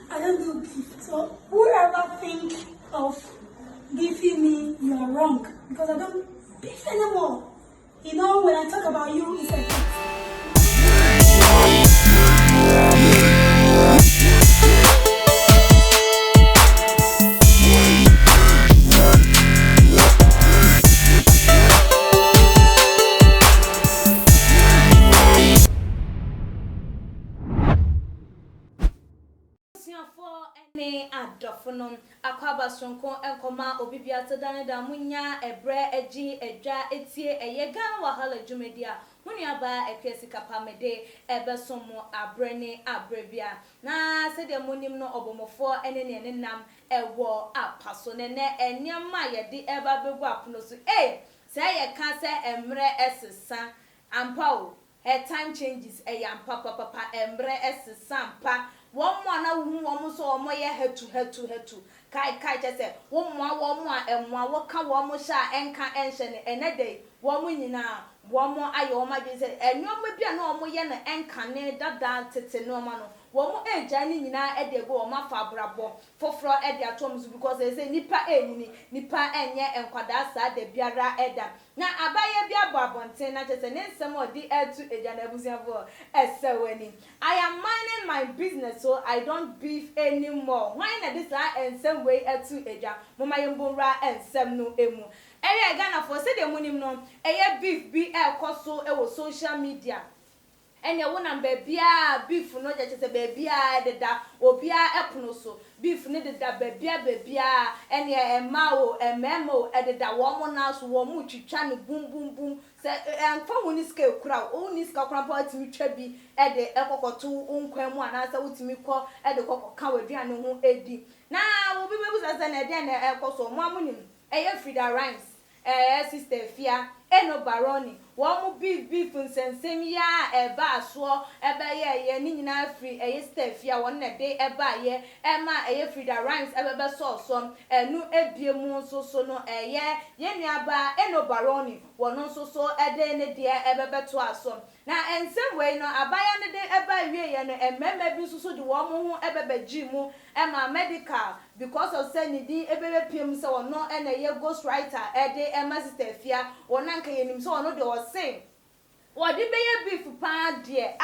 I don't do beef. So whoever think of beefing me, you are wrong. Because I don't beef anymore. You know, when I talk about you, it's a beef. Any adophonom akwaba sonko enkoma obibia tedane da munya ebre eji edwa etie eyegan wahala dwumedia munuaba ekwesi kapamede ebesomo abrene abrebia na sede monim no obomofo ene ne nenam ewo apaso ne enyama yede eba begu apono so say ye ka se emre esesa ampa her time changes yampa papa emre esesa ampa one more na wu wo so omo ye hetu kai say one more emwa wo ka wo mo sha enka enhye ne enede wo mo nyina wo mo ayo ma bi say enyo mo bia na omo ye na enka ne dada tete no ma no wo mo eja ni nyina ede go o ma fa brabo foforo ede atom so because they say nipa nipa enye enkwada sa de biara eda na abaye bia babonten na chese ne nsem odi etu eja na abusiafo esewani. I am minding my business, so I don't beef anymore. Why na this and same way etu eja mama yembonra ensem no emu area Ghana for say the munim no eye beef bi ekoso e social media ene wo number bia beef no je chese bia deda obia epono so beef ne deda bia ene ema o ememo ededa wo mo na so wo mu twitwa ne bum se enfa woni ska kura o ni ska kura pa timi twa bi ede ekokoto nkwan mu ana sa wotimi ko ede kokoka waduane ho edi na wo bi bebu sa na ede na ekoso mo amunim eye Frida Rhymes sister Fia eno baroni wo mu beef nsensem ya eba so eba ye ni nyina free sister Fia won na de eba ye ema Frida Rhymes ebe so enu ebiemu so no ye nuaba eno baroni wono so ede ne de ebe to aso na ensem we no abaya ne de eba wie ye no emema bi so de wo mu ho ebe gimu ema Medikal because of say ni di ebe piem se wono ena ye ghost writer ede ema sister Fia wona nka yenim so wono de o sing wodi beye beef pa de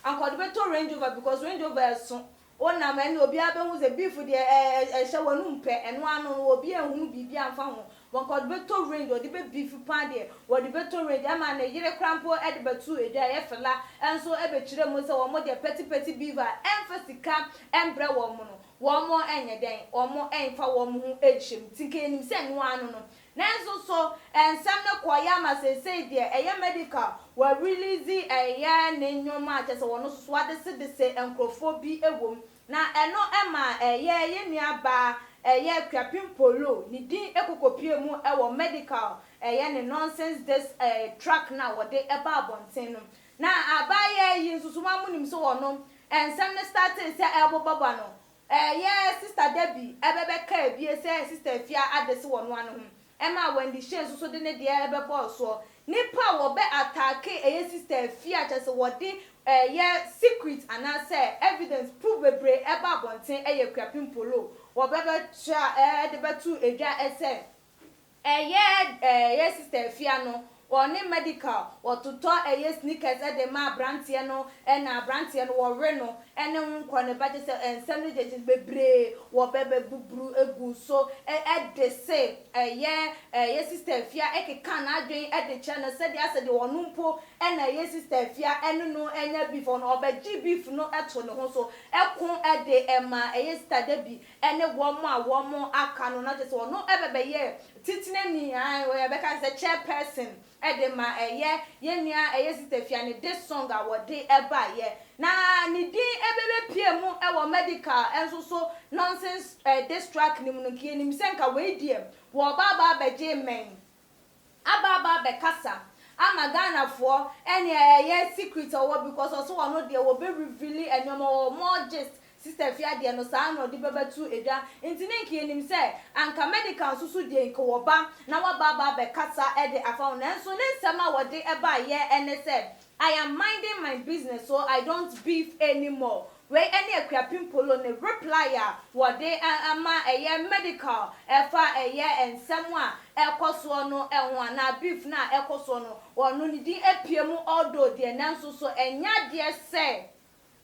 ankodi beto Range Rover because Range Rover so wona ma ni obi abehu ze beef de ehye wonu mpe eno anu obi ehunu bibi amfa ho wonkodi beto Range odi be beef pa de wodi beto Range ama na yire krampo ede betu eja ye fela enso ebe kire mo se wo mo de petty beaver emphasika embre wo mo no wo mo enye den wo mo enfa wo mo hu ehim tinke enim se eno anu no nenzo so ensem ne koya ma say de eye Medikal wa release eye ne nyoma chese wono so ade se enkrofo bi ewom na eno ema eye nuaba eye Akuapem Poloo ni din ekokopie mu ewo Medikal eye ne nonsense this track na wode eba abonten no na abaye yi nsusuma munim so wono ensem ne started se ebobaba no eye sister Debbie ebebe ka ebie se sister Fia adese wono anu Emma when the share so de ne de ebe boss so nipa wo be attack eye sister Fia chese wodi ye secret and say evidence prove bebre eba bonten eye Akuapem Poloo wo be cha de betu edwa ese ye sister Fia no oni Medikal wototo sneakers de ma brantie no na brantie no wo re no ene nko ne ba je se ensem ne je bebre wo bebe bubru egu so de se ye sister Fia ekeka na adwen de che no se de ase de wonumpo na ye sister Fia ene no enya beef no obaji beef no eto ne ho so ekon de ema ye sister Debbie ene wo mo aka no na je se wono ebebe ye titine ni we be ka se chairperson edema ye nua sister Fia ne this song awode eba ye na ni din ebebe pie mu ewo Medikal enso so nonsense this track ni mu no kie ni msenka we die wo baba beje men ababa be kasa ama Ghana for ene ye secret owo because also one no wo be reveal enyomo more gist sister Fia de no sa no de bebetu edwa ntine nkie nim se anka Medikal susu de nko woba na wa baba be kasa de afa na enso ne nsema wode eba ye ene se I am minding my business, so I don't beef anymore. we any Akuapem Poloo ne reply a wo de ama medical efa ensem a ekoso no enwa na beef na ekoso no wono ni di epiemu odo de nanso so enya de se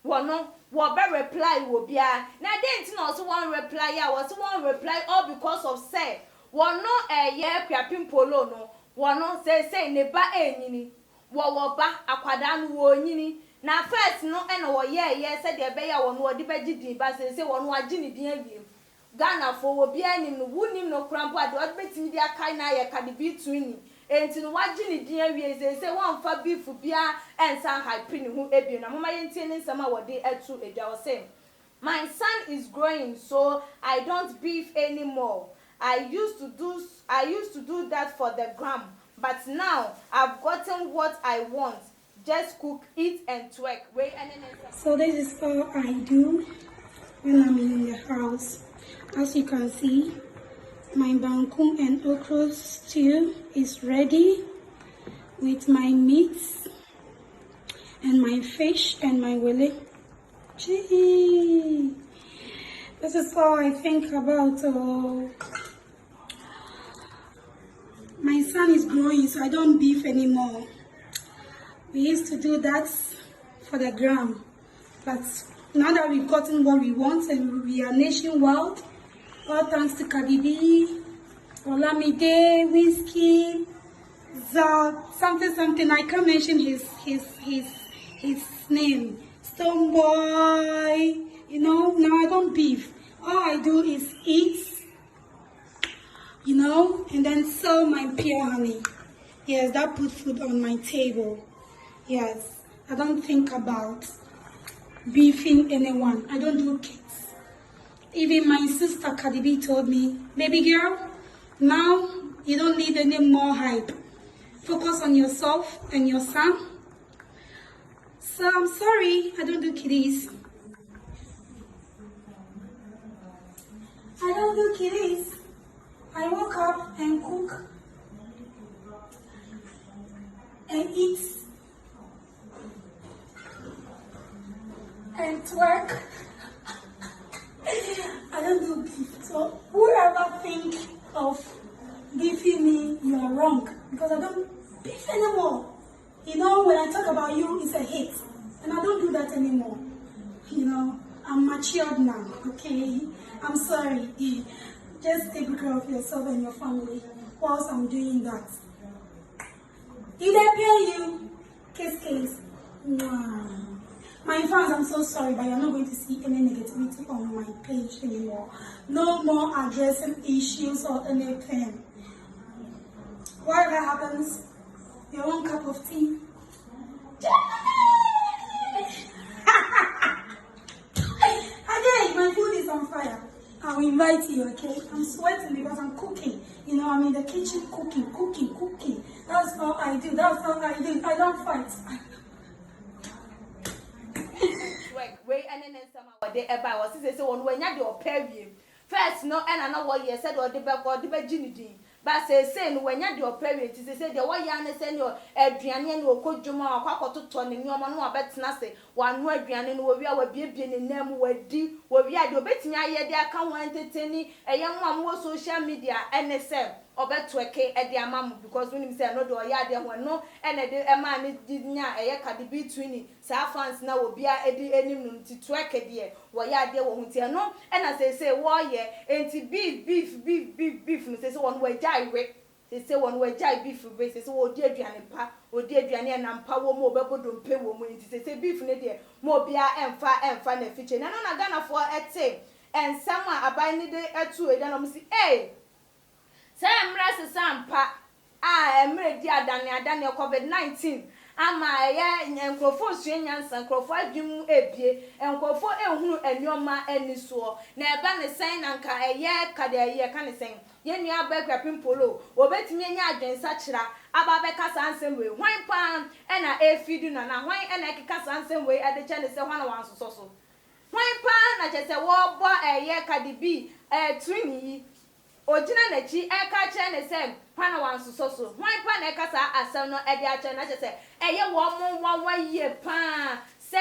wono wo be reply wo bia na de nti na also one reply a was one reply all because of say wono Akuapem Poloo no wono say ne ba enyini wo ba akwada no wo nyini na first no ena wo said de be ya wono de be gidi ba say wono agi ni din awiem Ghana for wo bia nim no wunim no krampo ade wo betimi dia kai na ye ka de bi twini enti no wagi ni din awie say won fa beef bia ensan hype ni hu ebio na mama ye ntie ni nsama wo de etu edwa wo say my son is growing so I don't beef anymore. I used to do that for the gram, but now I've gotten what I want. Just cook, eat, and twerk. So this is all I do when I'm in the house. As you can see, my bankum and okra stew is ready with my meats and my fish and my willy. Gee, this is all I think about. My son is growing, so I don't beef anymore. We used to do that for the gram, but now that we've gotten what we want and we are nationwide, all thanks to Cardi B, Olamide, Whiskey, something. I can't mention his name. Stoneboy. Now I don't beef. All I do is eat. And then sell my pure honey. Yes, that puts food on my table. Yes, I don't think about beefing anyone. I don't do kids. Even my sister Cardi B told me, baby girl, now you don't need any more hype. Focus on yourself and your son. So I'm sorry, I don't do kiddies. I don't do kiddies. I woke up and cook and eat and twerk. I don't do beef. So whoever think of beefing me, you are wrong. Because I don't beef anymore. When I talk about you, it's a hit. And I don't do that anymore. I'm matured now, okay? I'm sorry. Just take care of yourself and your family whilst I'm doing that. Did I pay you? Kiss. Wow. My fans, I'm so sorry, but you're not going to see any negativity on my page anymore. No more addressing issues or anything. Whatever happens, your own cup of tea. Again, my food is on fire. I'll invite you, okay? I'm sweating because I'm cooking. I'm in the kitchen cooking. That's all I do. I don't fight. Wait, and then some they ever was say one when you do period. First, no, and I know what you said or the virginity. But say when you do period, say the way you send your Adrian or Kojuma or Quaco to turn in your man or bet nasty. One word, Adrian, where we are being in them where we are do betting. I can't want entertaining a young one more social media NSM. Br0ke e dia mamu because when him say no do ya dia ho no e na de e ma ne dinya e ye ka de between sa fans na wo bia e di enim no ti Br0ke de wo ya dia wo hu ti no e na say wo ye enti beef no say won wo jai we say won wo jai beef we say wo di aduane pa wo di aduane na mpa wo mo bebodo mpe wo mo enti say beef ne de mo bia emfa na fiche na no na Ghana for ete and someone abai ne de etu e da no say say emrase sampa emre di adane COVID-19 ama nkrofo suenyansa nkrofo adwum ebie nkrofo ehunu enwoma aniso na eba ne sen na nka kada ka ne sen ye nua Akuapem Poloo obetimi anya adwensa kira aba be kasa ansem we hwan pa na efidu na hwan na ekeka ansem we ade che ne se hwan na wansoso so hwan pa na che se wo bo kada bi twini ojina na chi eka che ne se hwan na wansoso so hwan pa na ekasa asem no ede a che na che se eye wo mo wa ye pa se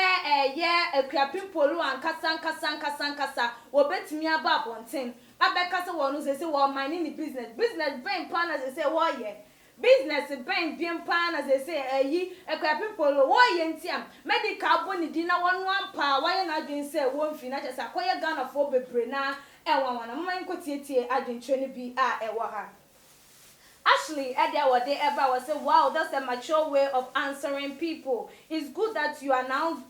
Akuapem Poloo ankasa wobetimi aba abonten abekasa wonu say wo minding the business brain plan as say wo ye business brain bien plan as say Akuapem Poloo wo ye ntiam medical boni di na wonu ampa wo ye na adwen say wo mfi na chesa akoye Ghana for bebre na enwanwana mman nkotietie adwentre ne bi a ewo ha. Ashley, Edia Wade Eba was say, wow, that's a mature way of answering people. It's good that you are now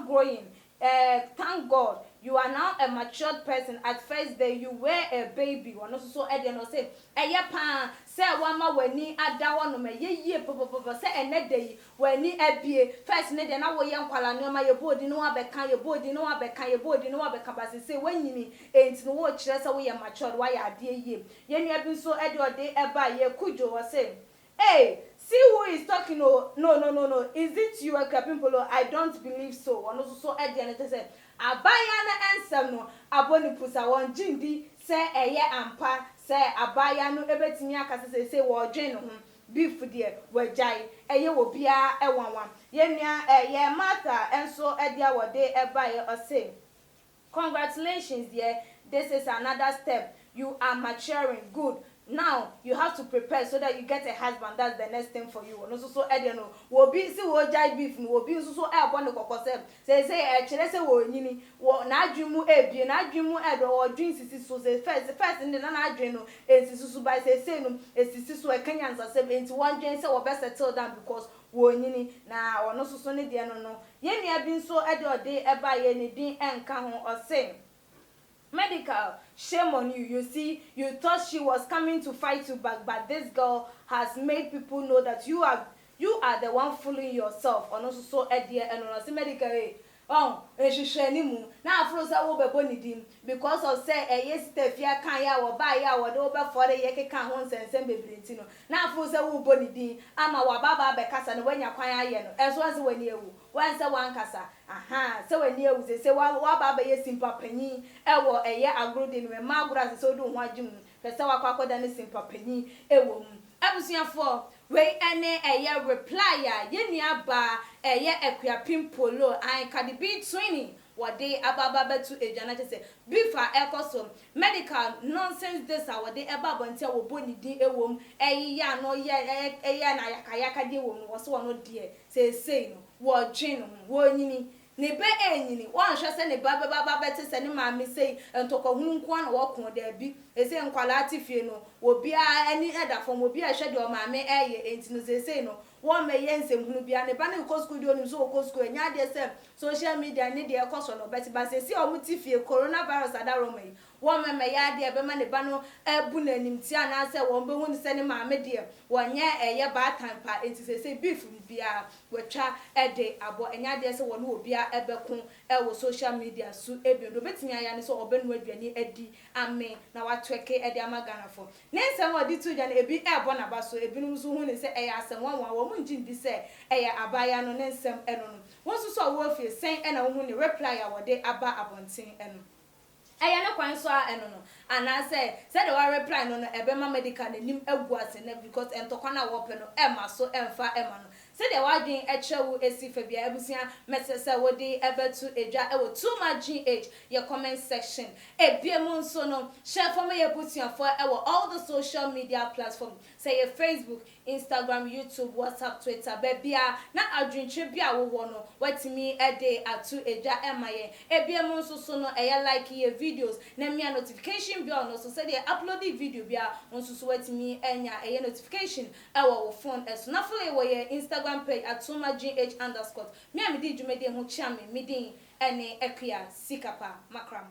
growing. Thank God. You are now a matured person. At first day you were a baby. One also so Edia no say, pan say wama weni ada wono me ye pop say ene day weni ebie first ne de na wo ye nkwala no ma ye bodi no abeka basi say wanyini enti no wo kire say wo ye matured wa ya ade ye nua bi so Edia ode eba ye kujo wo say, hey, see who is talking. No. Is it you, Akuapem Poloo? I don't believe so. One also so Edia and say, abaya na ensem no aboni pusa won jindi say eye ampa say abaya no ebetimi akase say wo dwen no beef de wajai eye wo bia ewanwan ye nua ye mata enso Edia wode eba ye o say, congratulations dear, this is another step, you are maturing, good. Now you have to prepare so that you get a husband. That's the next thing for you. No so Edia no wo bi si wo jai beef no wo bi so e bo ne kokosem say chere say wo nyini wo na adwemu ebie na adwemu edo wo dwen sisi so say first ndi na adwen no esisi so by say no esisi so e kanya nsasem enti one dwen say wo be settle down because wo nyini na ono so ne de no ye nua bi so Edia ode eba ye ne din enka ho o say, Medikal, shame on you. You see, you thought she was coming to fight you back, but this girl has made people know that you are the one fooling yourself. And also so Edia and also Medikal. Oh, she shenimu. Now afro say wo bebo ni dim because of say yes tefia kan ya wo ba ya wo do be for the ye kan ho nsensem bebrenti no. Now afro say wo bo ni dim ama wa baba be kasa no wanya kwan aye no. Enso anse wani ewu. Wan say wan kasa. Aha, say wani ewu say wa baba ye simpa panyi e wo eye agro de no ma agro ase so do ho agim. Pese wa kwakoda ne simpa panyi e wo mu. Abusuafo we ene eye reply ya ye nua ba eye Akuapem Poloo an kadi be training wode ababa betu ejana say bifa ekoso medical nonsense this wode eba bontia wo boni din ewom eye ya no ye na yakayaka de wom wo so no de say no wo dwen no wo nyini ne be enyini won hwe se ne baba beti se ne maami sei entoko hununku an wo kon da bi ese nkwala atifie no obi a eni edafom obi a hwe de o maami eye enti no sei no won me ye nsem hunu bia ne ba ne kosku de onim so kosku enya de se social media ne de ekoso no beti ba se si o mutifie coronavirus adaro mai won me ya de be ma ne ba no ebu na nim ti ana se won be hunu se ne maami de wonye eye ba tampa enti sei beef bia wetwa ede abo enya de se won obi a ebekun ewo social media su ebiodo betimi aya ne so obenu aduani edi amen na watweke ede amagana fo ne nsem odi tuja na ebi ebo na baso ebinum so hu ne se eya asem wanwa wo munji ndi se eya abaya no ne nsem eno no won so so wo fie sen ena wo hu ne reply a wode aba abonten eno eya ne kwan so a eno no ana se de wa reply no ebe ma medical nim egu ase na because entokwa na wo pe no ema so emfa ema no se de wa dwen echewu esifa bia ebusia mesese wodi ebetu eja ewo too much gh your comment section ebiemu nso no share for me your butia for ewo all the social media platforms say your Facebook, Instagram, YouTube, WhatsApp, Twitter bebia na adwintwe bia wo no watimi ede atu eja emaye ebiemu nso so no eya like your videos na me notification bia no so say dey upload the video bia nso so watimi enya eya notification ewo wo phone eso na follow wo your Instagram page at @gh_. Me am di dwumede ho chia me din ene Akua Sikapa Makram.